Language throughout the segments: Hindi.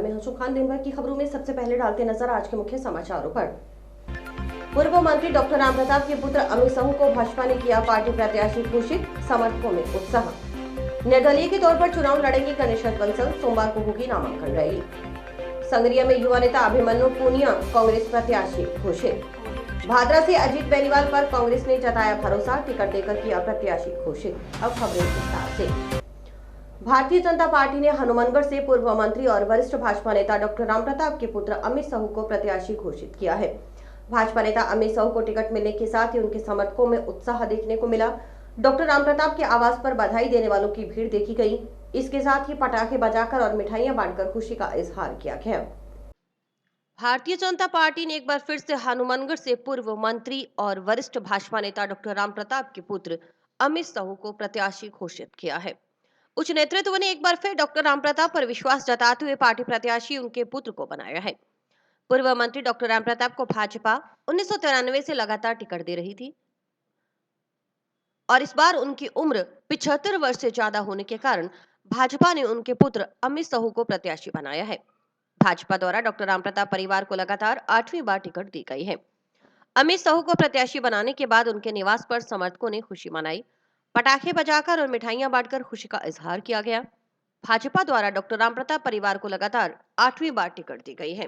नमस्कार, मैं हंसू खान। दिन भर की खबरों में सबसे पहले डालते नजर आज के मुख्य समाचारों पर। पूर्व मंत्री डॉक्टर रामप्रताप के पुत्र अमित साहू को भाजपा ने किया पार्टी प्रत्याशी घोषित, समर्थकों में उत्साह। निर्दलीय के तौर पर चुनाव लड़ेंगे गणेश बंसल, सोमवार को होगी नामांकन रैली। संगरिया में युवा नेता अभिमन्यु पूनिया कांग्रेस प्रत्याशी घोषित। भादरा से अजीत बेनीवाल पर कांग्रेस ने जताया भरोसा, टिकट देकर किया प्रत्याशी घोषित। अब खबरें विस्तार से। भारतीय जनता पार्टी ने हनुमानगढ़ से पूर्व मंत्री और वरिष्ठ भाजपा नेता डॉक्टर रामप्रताप के पुत्र अमित साहू को प्रत्याशी घोषित किया है। भाजपा नेता अमित साहू को टिकट मिलने के साथ ही उनके समर्थकों में उत्साह देखने को मिला। डॉक्टर रामप्रताप के आवास पर बधाई देने वालों की भीड़ देखी गई। इसके साथ ही पटाखे बजाकर और मिठाइयां बांटकर खुशी का इजहार किया गया। भारतीय जनता पार्टी ने एक बार फिर से हनुमानगढ़ से पूर्व मंत्री और वरिष्ठ भाजपा नेता डॉक्टर रामप्रताप के पुत्र अमित साहू को प्रत्याशी घोषित किया है। उच्च नेतृत्व ने एक बार फिर डॉक्टर रामप्रताप पर विश्वास जताते हुए पार्टी प्रत्याशी उनके पुत्र को बनाया है। पूर्व मंत्री डॉक्टर रामप्रताप को भाजपा 1993 से लगातार टिकट दे रही थी और इस बार उनकी उम्र 75 वर्ष से ज्यादा होने के कारण भाजपा ने उनके पुत्र अमित साहू को प्रत्याशी बनाया है। भाजपा द्वारा डॉक्टर रामप्रताप परिवार को लगातार 8वीं बार टिकट दी गई है। अमित साहू को प्रत्याशी बनाने के बाद उनके निवास पर समर्थकों ने खुशी मनाई। पटाखे बजाकर और मिठाइयां बांटकर खुशी का इजहार किया गया। भाजपा द्वारा डॉक्टर रामप्रताप परिवार को लगातार 8वीं बार टिकट दी गई है।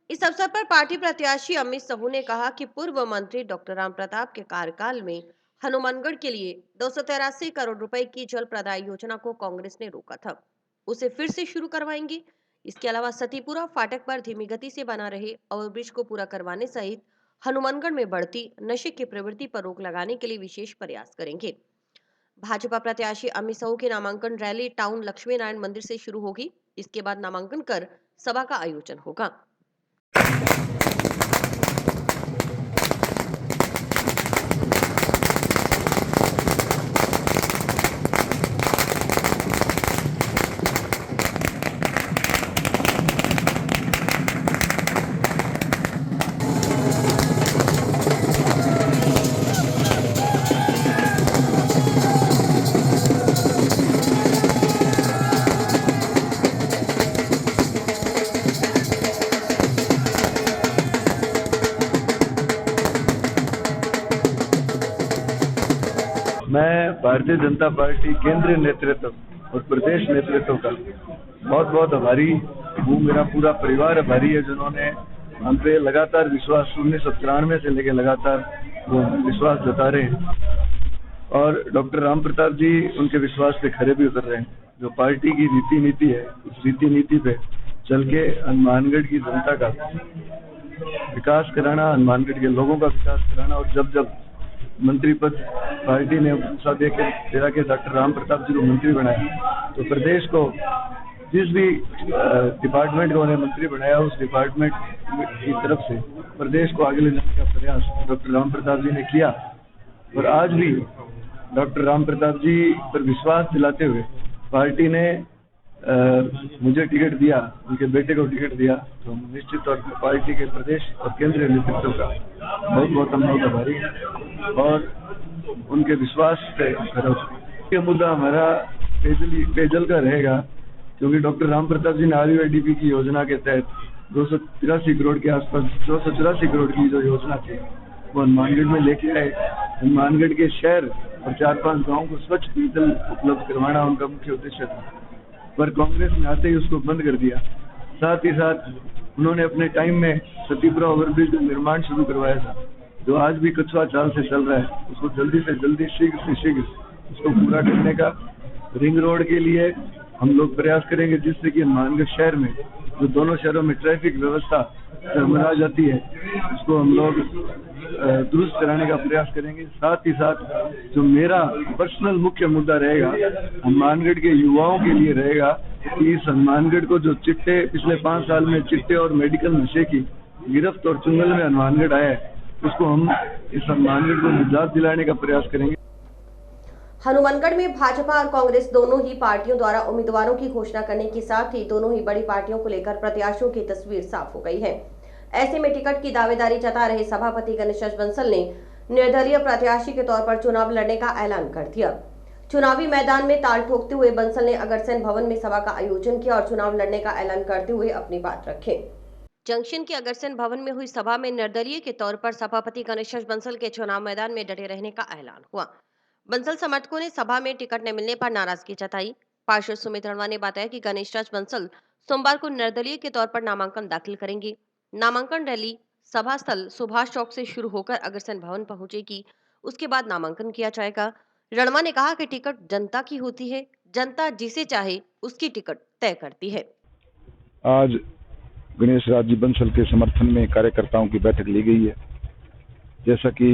इस अवसर पर पार्टी प्रत्याशी अमित साहू ने कहा कि पूर्व मंत्री डॉक्टर रामप्रताप के कार्यकाल में हनुमानगढ़ के लिए 283 करोड़ रुपए की जल प्रदाय योजना को कांग्रेस ने रोका था, उसे फिर से शुरू करवाएंगे। इसके अलावा सतीपुरा फाटक पर धीमी गति से बना रहे ओवरब्रिज को पूरा करवाने सहित हनुमानगढ़ में बढ़ती नशे की प्रवृत्ति पर रोक लगाने के लिए विशेष प्रयास करेंगे। भाजपा प्रत्याशी अमित साहू की नामांकन रैली टाउन लक्ष्मी नारायण मंदिर से शुरू होगी। इसके बाद नामांकन कर सभा का आयोजन होगा। मैं भारतीय जनता पार्टी केंद्रीय नेतृत्व और प्रदेश नेतृत्व का बहुत बहुत आभारी हूँ। मेरा पूरा परिवार आभारी है जिन्होंने हम पे लगातार विश्वास 1993 से लेकर लगातार वो विश्वास जता रहे हैं और डॉक्टर रामप्रताप जी उनके विश्वास पे खरे भी उतर रहे हैं। जो पार्टी की रीति नीति है, उस रीति नीति पे चल के हनुमानगढ़ की जनता का विकास कराना, हनुमानगढ़ के लोगों का विकास कराना। और जब मंत्री पद पार्टी ने उत्साह देकर दिला के डॉक्टर रामप्रताप जी को मंत्री बनाया, तो प्रदेश को जिस भी डिपार्टमेंट को उन्हें मंत्री बनाया, उस डिपार्टमेंट की तरफ से प्रदेश को आगे ले जाने का प्रयास डॉक्टर रामप्रताप जी ने किया। और आज भी डॉक्टर रामप्रताप जी पर विश्वास दिलाते हुए पार्टी ने मुझे टिकट दिया, उनके बेटे को टिकट दिया, तो निश्चित तौर पर पार्टी के प्रदेश और केंद्रीय नेतृत्व का बहुत बहुत हम लोग आभारी हैं और उनके विश्वास पे ये मुद्दा हमारा पेयजल का रहेगा, क्योंकि डॉक्टर रामप्रताप जी ने RUIDP की योजना के तहत 283 करोड़ के आसपास 284 करोड़ की जो योजना थी वो हनुमानगढ़ में लेके आए। हनुमानगढ़ के शहर और 4-5 गाँव को स्वच्छ पेयजल उपलब्ध करवाना उनका मुख्य उद्देश्य था, पर कांग्रेस ने आते ही उसको बंद कर दिया। साथ ही साथ उन्होंने अपने टाइम में सतीपुरा ओवरब्रिज का निर्माण शुरू करवाया था, जो आज भी कछुआ चाल से चल रहा है। उसको जल्दी से जल्दी, शीघ्र से शीघ्र उसको पूरा करने का रिंग रोड के लिए हम लोग प्रयास करेंगे, जिससे कि हनुमानगढ़ शहर में जो दोनों शहरों में ट्रैफिक व्यवस्था चरमरा जाती है, उसको हम लोग दुरुस्त कराने का प्रयास करेंगे। साथ ही साथ जो मेरा पर्सनल मुख्य मुद्दा रहेगा हनुमानगढ़ के युवाओं के लिए रहेगा कि इस हनुमानगढ़ को जो चिट्टे पिछले 5 साल में चिट्टे और मेडिकल नशे की गिरफ्त और चुंगल में हनुमानगढ़ आया है, उसको हम इस हनुमानगढ़ को निजात दिलाने का प्रयास करेंगे। हनुमानगढ़ में भाजपा और कांग्रेस दोनों ही पार्टियों द्वारा उम्मीदवारों की घोषणा करने के साथ ही दोनों ही बड़ी पार्टियों को लेकर प्रत्याशियों की तस्वीर साफ हो गई है। ऐसे में टिकट की दावेदारी जता रहे सभापति गणेश बंसल ने निर्दलीय प्रत्याशी के तौर पर चुनाव लड़ने का ऐलान कर दिया। चुनावी मैदान में ताल ठोकते हुए बंसल ने अग्रसेन भवन में सभा का आयोजन किया और चुनाव लड़ने का ऐलान करते हुए अपनी बात रखी। जंक्शन के अग्रसेन भवन में हुई सभा में निर्दलीय के तौर पर सभापति गणेश बंसल के चुनाव मैदान में डटे रहने का ऐलान हुआ। बंसल समर्थकों ने सभा में टिकट न मिलने पर नाराजगी जताई। पार्षद सुमित रणवा ने बताया कि गणेश बंसल सोमवार को निर्दलीय के तौर पर नामांकन दाखिल करेंगे। नामांकन रैली सभा स्थल सुभाष चौक से शुरू होकर अग्रसेन भवन पहुंचेगी। उसके बाद नामांकन किया जाएगा। रणवा ने कहा कि टिकट जनता की होती है, जनता जिसे चाहे उसकी टिकट तय करती है। आज गणेश जी बंसल के समर्थन में कार्यकर्ताओं की बैठक ली गई है। जैसा कि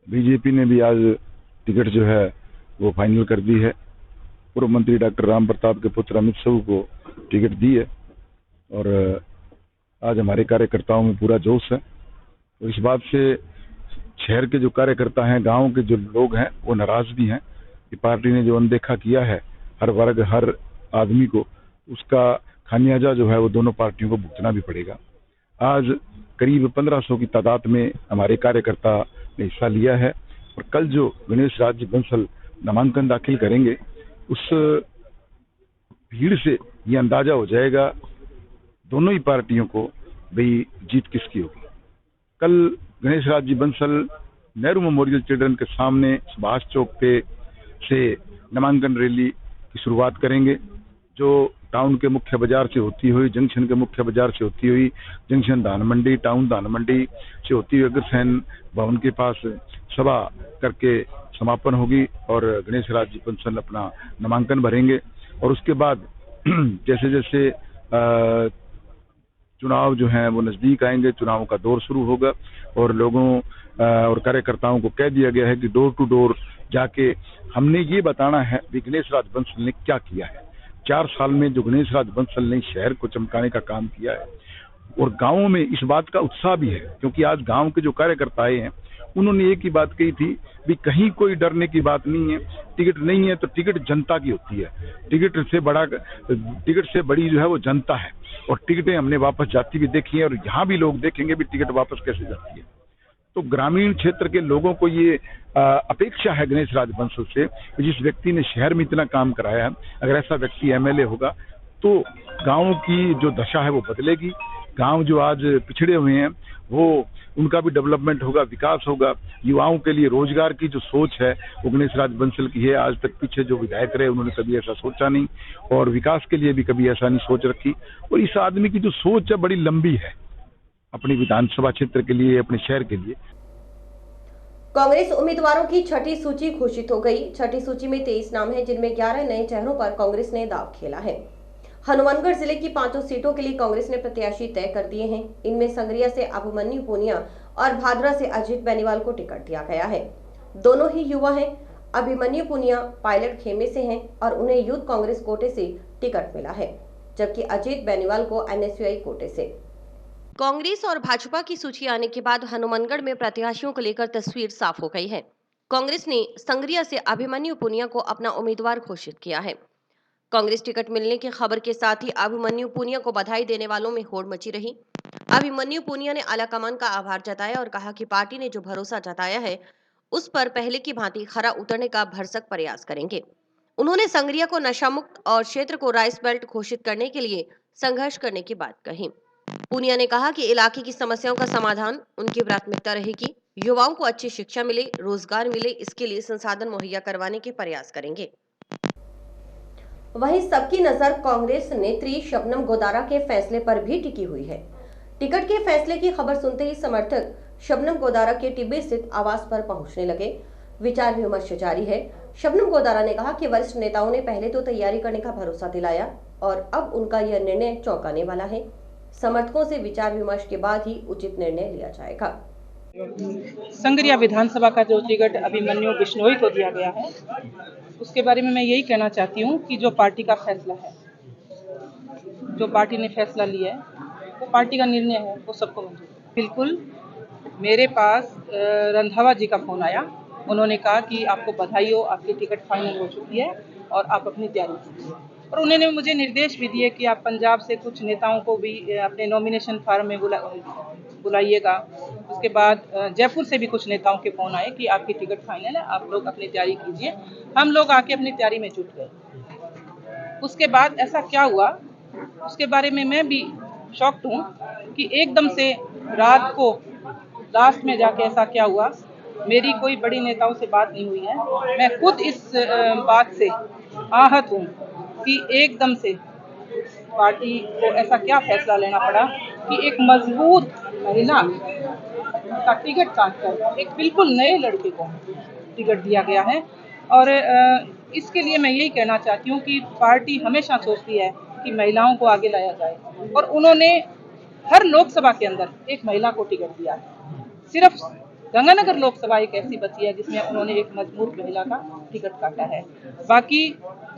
बीजेपी ने भी आज टिकट जो है वो फाइनल कर दी है। पूर्व मंत्री डॉक्टर राम प्रताप के पुत्र अमित साहू को टिकट दी है और आज हमारे कार्यकर्ताओं में पूरा जोश है। और इस बात से शहर के जो कार्यकर्ता हैं, गांव के जो लोग हैं, वो नाराज भी हैं कि पार्टी ने जो अनदेखा किया है हर वर्ग हर आदमी को, उसका खामियाजा जो है वो दोनों पार्टियों को भुगतना भी पड़ेगा। आज करीब 1500 की तादाद में हमारे कार्यकर्ता ने हिस्सा लिया है और कल जो गणेश जी बंसल नामांकन दाखिल करेंगे, उस भीड़ से ये अंदाजा हो जाएगा दोनों ही पार्टियों को भाई जीत किसकी होगी। कल गणेश जी बंसल नेहरू मेमोरियल चिल्ड्रन के सामने सुभाष चौक पे से नामांकन रैली की शुरुआत करेंगे, जो टाउन के मुख्य बाजार से होती हुई, जंक्शन के मुख्य बाजार से होती हुई, जंक्शन धान मंडी, टाउन धान मंडी से होती हुई अग्रसेन भवन के पास सभा करके समापन होगी और गणेश जी बंसल अपना नामांकन भरेंगे। और उसके बाद जैसे जैसे चुनाव जो है वो नजदीक आएंगे, चुनाव का दौर शुरू होगा और लोगों और कार्यकर्ताओं को कह दिया गया है कि डोर टू डोर जाके हमने ये बताना है कि गणेश बंसल ने क्या किया है। 4 साल में जो गणेश बंसल ने शहर को चमकाने का काम किया है और गांवों में इस बात का उत्साह भी है, क्योंकि आज गांव के जो कार्यकर्ता आए हैं उन्होंने एक ही बात कही थी भी कहीं कोई डरने की बात नहीं है। टिकट नहीं है तो टिकट जनता की होती है, टिकट से बड़ी जो है वो जनता है और टिकटें हमने वापस जाती भी देखी है और यहाँ भी लोग देखेंगे भी टिकट वापस कैसे जाती है। तो ग्रामीण क्षेत्र के लोगों को ये अपेक्षा है गणेश बंसल से, जिस व्यक्ति ने शहर में इतना काम कराया है, अगर ऐसा व्यक्ति एमएलए होगा तो गाँव की जो दशा है वो बदलेगी। गांव जो आज पिछड़े हुए हैं वो उनका भी डेवलपमेंट होगा, विकास होगा। युवाओं के लिए रोजगार की जो सोच है वो गणेश बंसल की है। आज तक पीछे जो विधायक रहे उन्होंने कभी ऐसा सोचा नहीं और विकास के लिए भी कभी ऐसा नहीं सोच रखी। और इस आदमी की जो सोच है बड़ी लंबी है अपनी विधानसभा क्षेत्र के लिए, अपने शहर के लिए। कांग्रेस उम्मीदवारों की छठी सूची घोषित हो गई। छठी सूची में 23 नाम हैं, जिनमें 11 नए चेहरों पर कांग्रेस ने दांव खेला है। हनुमानगढ़ जिले की 5 सीटों के लिए कांग्रेस ने प्रत्याशी तय कर दिए हैं। इनमें संगरिया से अभिमन्यु पूनिया और भादरा से अजीत बेनीवाल को टिकट दिया गया है। दोनों ही युवा हैं। अभिमन्यु पूनिया पायलट खेमे से हैं और उन्हें यूथ कांग्रेस कोटे से टिकट मिला है, जबकि अजीत बेनीवाल को एनएसयूआई कोटे से। कांग्रेस और भाजपा की सूची आने के बाद हनुमानगढ़ में प्रत्याशियों को लेकर तस्वीर साफ हो गई है। कांग्रेस ने संगरिया से अभिमन्यु पूनिया को अपना उम्मीदवार घोषित किया है। कांग्रेस टिकट मिलने की खबर के साथ ही अभिमन्यु पूनिया को बधाई देने वालों में होड़ मची रही। अभिमन्यु पूनिया ने आलाकमान का आभार जताया और कहा कि पार्टी ने जो भरोसा जताया है उस पर पहले की भांति खरा उतरने का भरसक प्रयास करेंगे। उन्होंने संगरिया को नशा मुक्त और क्षेत्र को राइस बेल्ट घोषित करने के लिए संघर्ष करने की बात कही। पूनिया ने कहा कि इलाके की समस्याओं का समाधान उनकी प्राथमिकता रहेगी। युवाओं को अच्छी शिक्षा मिले, रोजगार मिले, इसके लिए संसाधन मुहैया करवाने के प्रयास करेंगे। वहीं सबकी नजर कांग्रेस नेत्री शबनम गोदारा के फैसले पर भी टिकी हुई है। टिकट के फैसले की खबर सुनते ही समर्थक शबनम गोदारा के टिब्बे स्थित आवास पर पहुंचने लगे। विचार विमर्श जारी है। शबनम गोदारा ने कहा कि वरिष्ठ नेताओं ने पहले तो तैयारी करने का भरोसा दिलाया और अब उनका यह निर्णय चौंकाने वाला है। समर्थकों से विचार विमर्श के बाद ही उचित निर्णय लिया जाएगा। संगरिया विधानसभा का जो टिकट अभिमन्यु बिश्नोई को दिया गया है, उसके बारे में मैं यही कहना चाहती हूँ कि जो पार्टी का फैसला है, जो पार्टी ने फैसला लिया है, वो पार्टी का निर्णय है, वो सबको मंजूर है। बिल्कुल मेरे पास रंधावा जी का फोन आया, उन्होंने कहा कि आपको बधाई हो, आपकी टिकट फाइनल हो चुकी है और आप अपनी तैयारी कीजिए। और उन्होंने मुझे निर्देश भी दिए कि आप पंजाब से कुछ नेताओं को भी अपने नॉमिनेशन फार्म में बुलाइएगा। उसके बाद जयपुर से भी कुछ नेताओं के फ़ोन आए कि आपकी टिकट फाइनल है, आप लोग अपनी तैयारी कीजिए। हम लोग आके अपनी तैयारी में जुट गए। उसके बाद ऐसा क्या हुआ, उसके बारे में मैं भी शॉक्ड हूँ कि एकदम से रात को लास्ट में जाके ऐसा क्या हुआ। मेरी कोई बड़ी नेताओं से बात नहीं हुई है। मैं खुद इस बात से आहत हूँ कि एकदम से पार्टी को ऐसा क्या फैसला लेना पड़ा कि एक मजबूत महिला का टिकट काटकर एक बिल्कुल नए लड़के को टिकट दिया गया है। और इसके लिए मैं यही कहना चाहती हूँ कि पार्टी हमेशा सोचती है कि महिलाओं को आगे लाया जाए, और उन्होंने हर लोकसभा के अंदर एक महिला को टिकट दिया है। सिर्फ गंगानगर लोकसभा एक ऐसी बची है जिसमें उन्होंने एक मजबूत महिला का टिकट काटा है। बाकी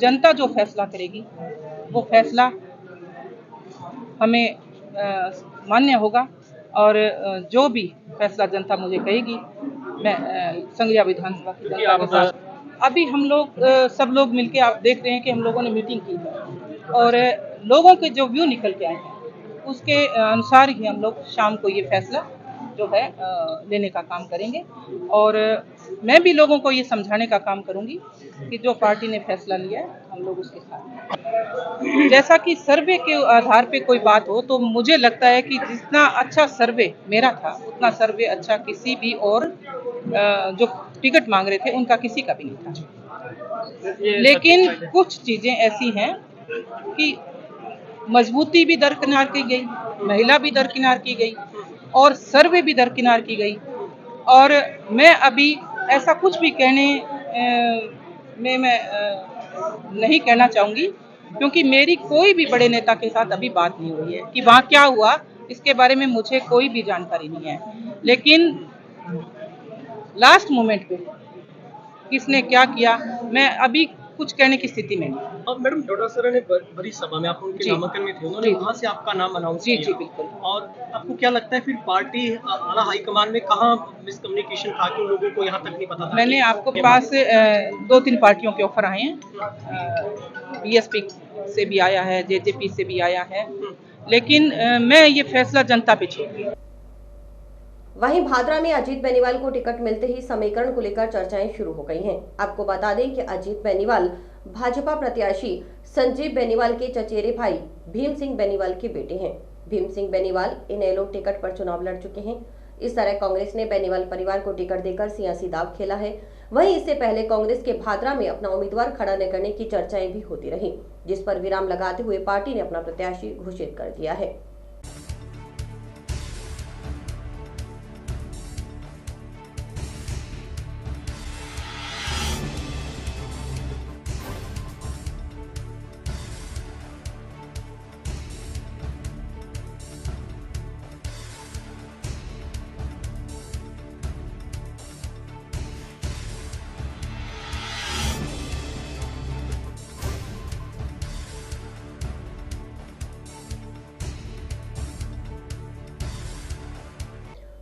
जनता जो फैसला करेगी वो फैसला हमें मान्य होगा, और जो भी फैसला जनता मुझे कहेगी मैं संगरिया विधानसभा की जनता के साथ। अभी हम लोग सब लोग मिलके आप देख रहे हैं कि हम लोगों ने मीटिंग की है, और लोगों के जो व्यू निकल के आए हैं उसके अनुसार ही हम लोग शाम को ये फैसला जो है लेने का काम करेंगे। और मैं भी लोगों को ये समझाने का काम करूंगी कि जो पार्टी ने फैसला लिया है हम लोग उसके साथ हैं। जैसा कि सर्वे के आधार पे कोई बात हो तो मुझे लगता है कि जितना अच्छा सर्वे मेरा था उतना सर्वे अच्छा किसी भी और जो टिकट मांग रहे थे उनका किसी का भी नहीं था। लेकिन कुछ चीजें ऐसी हैं कि मजबूती भी दरकिनार की गई, महिला भी दरकिनार की गई, और सर्वे भी दरकिनार की गई। और मैं अभी ऐसा कुछ भी कहने में मैं नहीं कहना चाहूँगी, क्योंकि मेरी कोई भी बड़े नेता के साथ अभी बात नहीं हुई है कि वहाँ क्या हुआ, इसके बारे में मुझे कोई भी जानकारी नहीं है। लेकिन लास्ट मोमेंट पे किसने क्या किया मैं अभी कुछ कहने की स्थिति में नहीं। अब मैडम डोटासरा ने बड़ी सभा में आप उनके नामांकन में थे, उन्होंने वहां से आपका नाम अनाउंस किया। जी बिल्कुल। और आपको क्या लगता है फिर पार्टी आला हाईकमान में कहाँ मिसकम्युनिकेशन था कि उन लोगों को यहाँ तक नहीं पता था? मैंने आपको पास 2-3 पार्टियों के ऑफर आए हैं, बीएसपी से भी आया है, जेजेपी से भी आया है, लेकिन मैं ये फैसला जनता पे छोड़ूंगी। वहीं भादरा में अजीत बेनीवाल को टिकट मिलते ही समीकरण को लेकर चर्चाएं शुरू हो गई हैं। आपको बता दें कि अजीत बेनीवाल भाजपा प्रत्याशी संजीव बेनीवाल के चचेरे भाई भीम सिंह बेनीवाल के बेटे हैं। भीम सिंह बेनीवाल इनेलो टिकट पर चुनाव लड़ चुके हैं। इस तरह कांग्रेस ने बेनीवाल परिवार को टिकट देकर सियासी दांव खेला है। वहीं इससे पहले कांग्रेस के भादरा में अपना उम्मीदवार खड़ा न करने की चर्चाएं भी होती रही, जिस पर विराम लगाते हुए पार्टी ने अपना प्रत्याशी घोषित कर दिया है।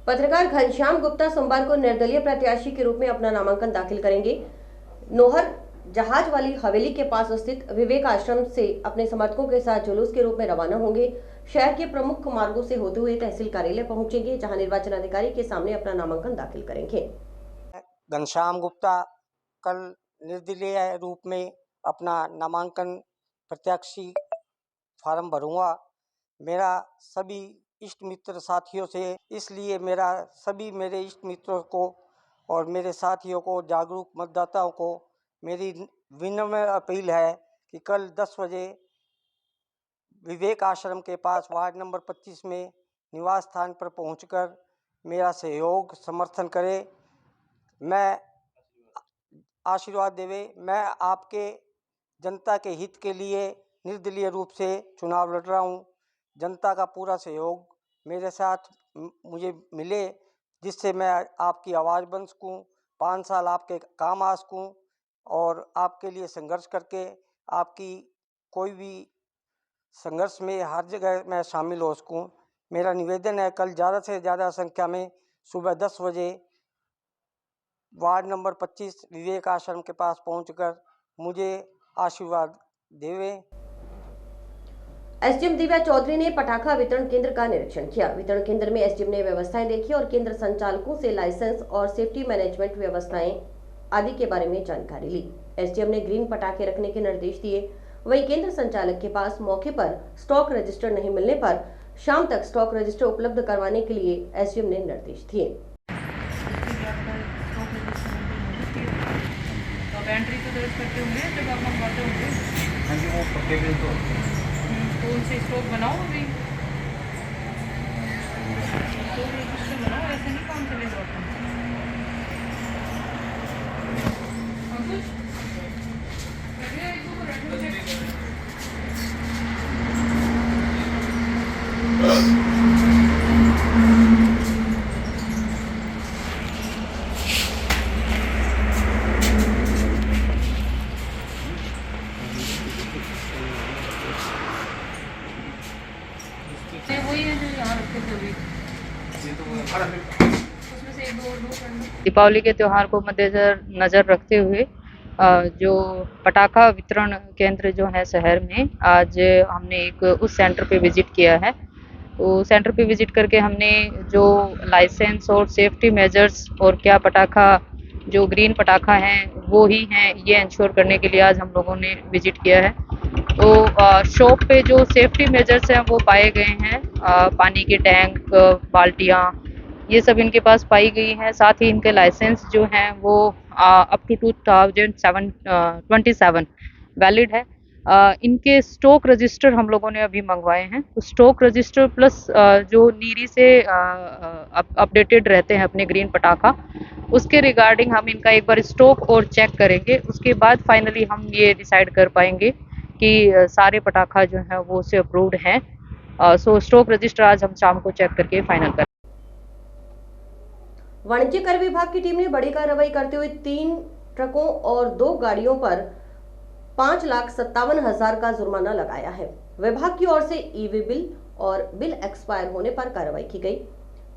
पत्रकार घनश्याम गुप्ता सोमवार को निर्दलीय प्रत्याशी के रूप में अपना नामांकन दाखिल करेंगे। नोहर जहाज वाली हवेली के पास स्थित विवेक आश्रम से अपने समर्थकों के साथ जुलूस के रूप में रवाना होंगे। शहर के प्रमुख मार्गों से होते हुए तहसील कार्यालय पहुंचेंगे, जहां निर्वाचन अधिकारी के सामने अपना नामांकन दाखिल करेंगे। घनश्याम गुप्ता कल निर्दलीय रूप में अपना नामांकन प्रत्याशी फार्म भरूंगा। मेरा सभी इष्ट मित्र साथियों से इसलिए मेरे इष्ट मित्रों को और मेरे साथियों को, जागरूक मतदाताओं को मेरी विनम्र अपील है कि कल 10 बजे विवेक आश्रम के पास वार्ड नंबर 25 में निवास स्थान पर पहुंचकर मेरा सहयोग समर्थन करें। मैं आशीर्वाद देवे। मैं आपके जनता के हित के लिए निर्दलीय रूप से चुनाव लड़ रहा हूं। जनता का पूरा सहयोग मेरे साथ मुझे मिले, जिससे मैं आपकी आवाज़ बन सकूँ, 5 साल आपके काम आ सकूँ और आपके लिए संघर्ष करके आपकी कोई भी संघर्ष में हर जगह मैं शामिल हो सकूँ। मेरा निवेदन है कल ज़्यादा से ज़्यादा संख्या में सुबह 10 बजे वार्ड नंबर 25 विवेक आश्रम के पास पहुंचकर मुझे आशीर्वाद देवें। एसडीएम दिव्या चौधरी ने पटाखा वितरण केंद्र का निरीक्षण किया। वितरण केंद्र में एसडीएम ने व्यवस्थाएं देखी और केंद्र संचालकों से लाइसेंस और सेफ्टी मैनेजमेंट व्यवस्थाएं आदि के बारे में जानकारी ली। एसडीएम ने ग्रीन पटाखे रखने के निर्देश दिए। वहीं केंद्र संचालक के पास मौके पर स्टॉक रजिस्टर नहीं मिलने पर शाम तक स्टॉक रजिस्टर उपलब्ध करवाने के लिए एसडीएम ने निर्देश दिए। तो एंट्री तो दर्ज करते होंगे जब आप मंगवाते होंगे। हाँ जी, वो पक्के बिल तो उनसे स्टॉक बनाओ अभी, तो रजिस्टर बनाओ, ऐसे नहीं काम चलेगा अपना। अंकुश, वही है जो यहाँ रखे थे अभी, उसमें से एक दो करना। दीपावली के त्यौहार को मद्देनजर रखते हुए जो पटाखा वितरण केंद्र जो है शहर में, आज हमने एक उस सेंटर पे विजिट किया है। तो सेंटर पे विजिट करके हमने जो लाइसेंस और सेफ्टी मेजर्स और क्या पटाखा जो ग्रीन पटाखा हैं वो ही हैं, ये इंश्योर करने के लिए आज हम लोगों ने विजिट किया है। तो शॉप पे जो सेफ्टी मेजर्स हैं वो पाए गए हैं, पानी के टैंक, बाल्टियाँ, ये सब इनके पास पाई गई हैं। साथ ही इनके लाइसेंस जो हैं वो अप टू 2027 वैलिड है। इनके स्टॉक रजिस्टर हम लोगों ने अभी मंगवाए हैं। तो स्टॉक रजिस्टर प्लस जो नीरी से अपडेटेड रहते हैं अपने ग्रीन पटाखा, उसके रिगार्डिंग हम इनका एक बार स्टॉक और चेक करेंगे। उसके बाद फाइनली हम ये डिसाइड कर पाएंगे कि सारे पटाखा जो हैं वो उससे अप्रूव्ड हैं। सो स्टॉक रजिस्टर आज हम शाम को चेक करके फाइनल करें। वाणिज्य कर विभाग की टीम ने बड़ी कार्रवाई करते हुए 3 ट्रकों और 2 गाड़ियों पर 5,57,000 का जुर्माना लगाया है। विभाग की ओर से ईवी बिल और बिल एक्सपायर होने पर कार्रवाई की गई।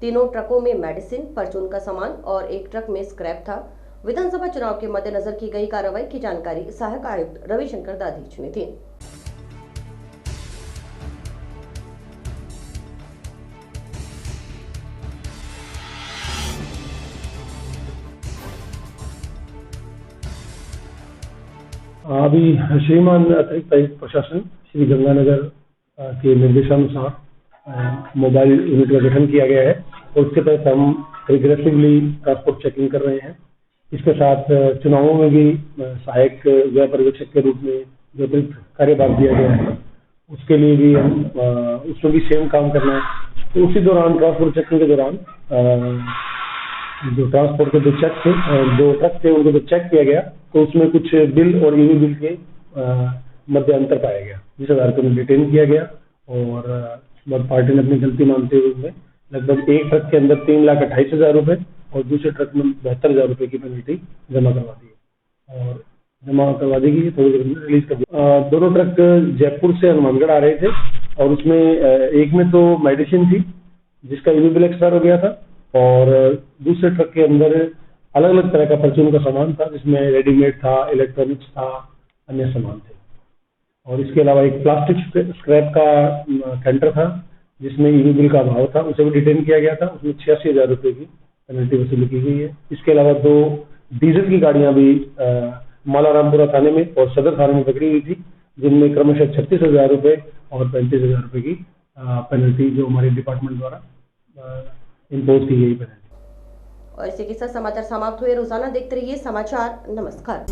तीनों ट्रकों में मेडिसिन, परचून का सामान और एक ट्रक में स्क्रैप था। विधानसभा चुनाव के मद्देनजर की गई कार्रवाई की जानकारी सहायक आयुक्त रविशंकर दाधीच ने दी। अभी श्रीमान अतिरिक्त आयुक्त प्रशासन श्री गंगानगर के निर्देशानुसार मोबाइल यूनिट का गठन किया गया है और उसके तहत हम एग्रेसिवली ट्रांसपोर्ट चेकिंग कर रहे हैं। इसके साथ चुनावों में भी सहायक व्यय पर्यवेक्षक के रूप में जो अतिरिक्त कार्यभार दिया गया है उसके लिए भी हम उसमें भी सेम काम करना है। तो उसी दौरान ट्रांसपोर्ट चेकिंग के दौरान जो ट्रांसपोर्ट के 2 ट्रक थे उनको चेक किया गया, तो उसमें कुछ बिल और ईवी बिल के मध्य अंतर पाया गया, जिस आधार पर उन्हें डिटेन किया गया। और पार्टी ने अपनी गलती मानते हुए लगभग एक ट्रक के अंदर 3,28,000 रुपए और दूसरे ट्रक में 72,000 रुपए की पेनल्टी जमा करवा दी और जमा करवा देगी, थोड़ी देर में रिलीज कर दिया। दोनों ट्रक जयपुर से हनुमानगढ़ आ रहे थे और उसमें एक में तो मेडिसिन थी जिसका ईवी बिल एक्सपायर हो गया था और दूसरे ट्रक के अंदर अलग अलग तरह का परचून का सामान था जिसमें रेडीमेड था, इलेक्ट्रॉनिक्स था, अन्य सामान थे। और इसके अलावा एक प्लास्टिक स्क्रैप का कैंटर था जिसमें ईवी बिल का अभाव था, उसे भी डिटेन किया गया था। उसमें 86,000 रुपए की पेनल्टी वसूली की गई है। इसके अलावा 2 डीजल की गाड़ियां भी मालारामपुरा थाने में और सदर थाने में पकड़ी हुई थी, जिनमें क्रमशः 36,000 रुपए और 35,000 रुपए की पेनल्टी जो हमारे डिपार्टमेंट द्वारा इम्पोज की गई पेनल्टी। और इसी के साथ समाचार समाप्त हुए। रोजाना देखते रहिए समाचार। नमस्कार।